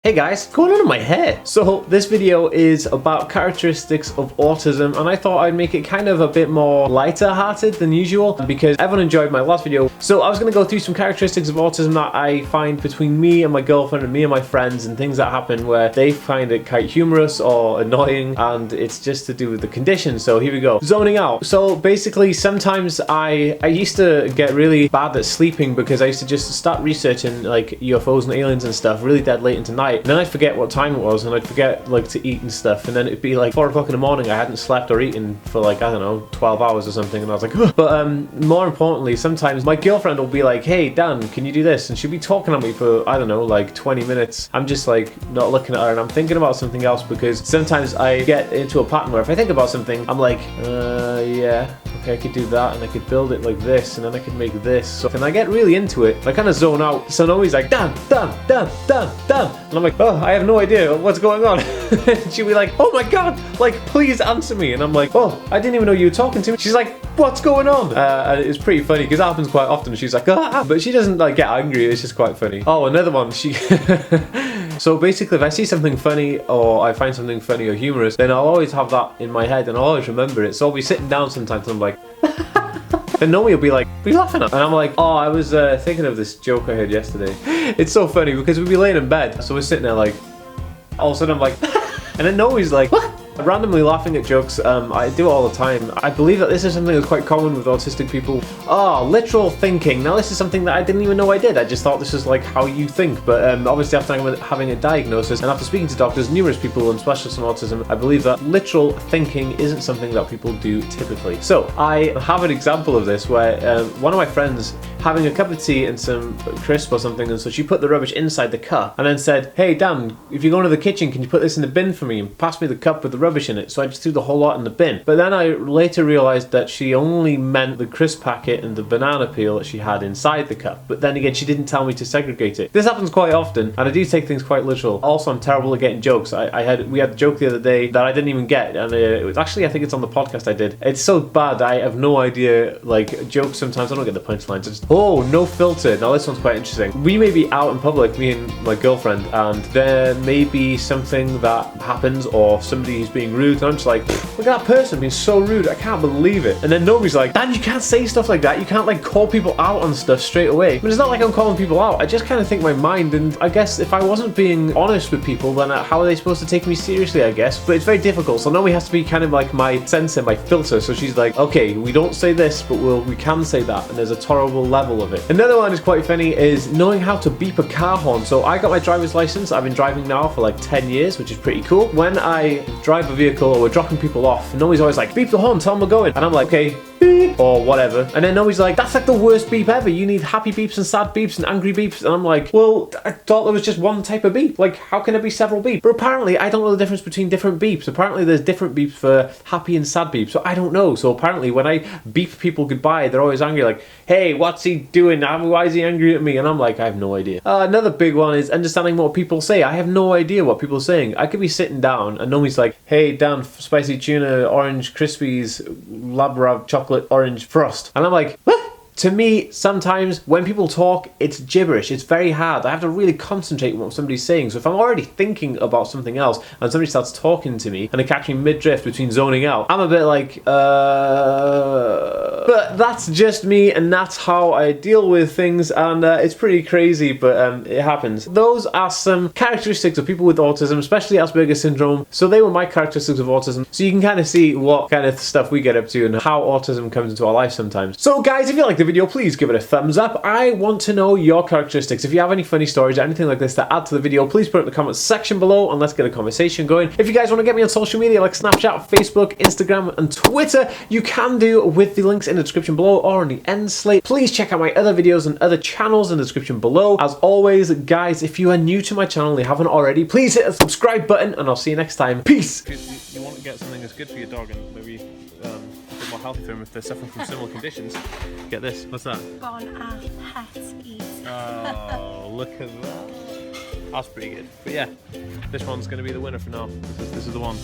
Hey guys, what's going on in my hair? So this video is about characteristics of autism, and I thought I'd make it kind of a bit more lighter hearted than usual because everyone enjoyed my last video. So I was going to go through some characteristics of autism that I find between me and my girlfriend and me and my friends, and things that happen where they find it quite humorous or annoying, and it's just to do with the condition. So here we go. Zoning out. So basically sometimes I used to get really bad at sleeping because I used to just start researching like UFOs and aliens and stuff really dead late into night. And then I'd forget what time it was, and I'd forget like to eat and stuff, and then it'd be like 4 o'clock in the morning. I hadn't slept or eaten for like, I don't know, 12 hours or something, and I was like, ugh. But more importantly, sometimes my girlfriend will be like, hey Dan, can you do this? And she'll be talking at me for, I don't know, like 20 minutes. I'm just like not looking at her, and I'm thinking about something else, because sometimes I get into a pattern where if I think about something, I'm like, yeah, okay, I could do that, and I could build it like this, and then I could make this. So, and I get really into it. I kind of zone out. So always like, Dan, and I'm like, oh, I have no idea what's going on. She'll be like, oh my god, like, please answer me. And I'm like, oh, I didn't even know you were talking to me. She's like, what's going on? And it's pretty funny because it happens quite often. She's like, ah, but she doesn't like get angry. It's just quite funny. Oh, another one. So basically, if I see something funny or I find something funny or humorous, then I'll always have that in my head and I'll always remember it. So I'll be sitting down sometimes and I'm like, and Naomi will be like, what are you laughing at? And I'm like, oh, I was thinking of this joke I heard yesterday. It's so funny because we'd be laying in bed, so we're sitting there like, all of a sudden I'm like, and then Naomi's like, what? Randomly laughing at jokes. I do it all the time. I believe that this is something that's quite common with autistic people. Literal thinking. Now this is something that I didn't even know I did. I just thought this was like how you think, but obviously after having a diagnosis and after speaking to doctors, numerous people and specialists on autism, I believe that literal thinking isn't something that people do typically. So I have an example of this where one of my friends having a cup of tea and some crisp or something, and so she put the rubbish inside the cup and then said, hey Dan, if you go into the kitchen, can you put this in the bin for me and pass me the cup with the rubbish in it? So I just threw the whole lot in the bin. But then I later realized that she only meant the crisp packet and the banana peel that she had inside the cup. But then again, she didn't tell me to segregate it. This happens quite often, and I do take things quite literal. Also, I'm terrible at getting jokes. We had a joke the other day that I didn't even get, and it was actually, I think it's on the podcast I did. It's so bad, I have no idea. Like jokes, sometimes I don't get the punchlines. It's just, oh, no filter. Now this one's quite interesting. We may be out in public, me and my girlfriend, and there may be something that happens or somebody who's being rude, and I'm just like, look at that person being so rude, I can't believe it. And then nobody's like, Dan, you can't say stuff like that. You can't like call people out on stuff straight away. But it's not like I'm calling people out. I just kind of think my mind, and I guess if I wasn't being honest with people, then how are they supposed to take me seriously, I guess? But it's very difficult. So Naomi has to be kind of like my censor, my filter. So she's like, okay, we don't say this, but we can say that. And there's a tolerable level of it. Another one is quite funny is knowing how to beep a car horn. So I got my driver's license. I've been driving now for like 10 years, which is pretty cool. When I drive a vehicle or we're dropping people off, Nobody's always like, beep the horn, tell them we're going. And I'm like, okay, beep, or whatever. And then Nobody's like, that's like the worst beep ever. You need happy beeps and sad beeps and angry beeps. And I'm like, well, I thought there was just one type of beep. Like, how can there be several beeps? But apparently, I don't know the difference between different beeps. Apparently, there's different beeps for happy and sad beeps. So I don't know. So apparently, when I beep people goodbye, they're always angry. Like, hey, what's he doing? Why is he angry at me? And I'm like, I have no idea. Another big one is understanding what people say. I have no idea what people are saying. I could be sitting down and Nobody's like, hey, Dan, spicy tuna, orange crispies, Labrab chocolate orange frost. And I'm like, what? To me, sometimes when people talk, it's gibberish. It's very hard. I have to really concentrate on what somebody's saying. So if I'm already thinking about something else and somebody starts talking to me and they catch me mid-drift between zoning out, I'm a bit like, But that's just me, and that's how I deal with things, and it's pretty crazy, but it happens. Those are some characteristics of people with autism, especially Aspergers Syndrome. So they were my characteristics of autism. So you can kind of see what kind of stuff we get up to and how autism comes into our life sometimes. So guys, if you like the video, please give it a thumbs up. I want to know your characteristics. If you have any funny stories or anything like this to add to the video, please put it in the comments section below and let's get a conversation going. If you guys want to get me on social media like Snapchat, Facebook, Instagram and Twitter, you can do with the links in the description below or on the end slate. Please check out my other videos and other channels in the description below. As always, guys, if you are new to my channel and you haven't already, please hit the subscribe button and I'll see you next time. Peace! You want to get something that's good for your dog and maybe more healthy for them if they're suffering from similar conditions. Get this. What's that? Bon appetit. Oh, look at that. That's pretty good. But yeah, this one's going to be the winner for now. This is the one.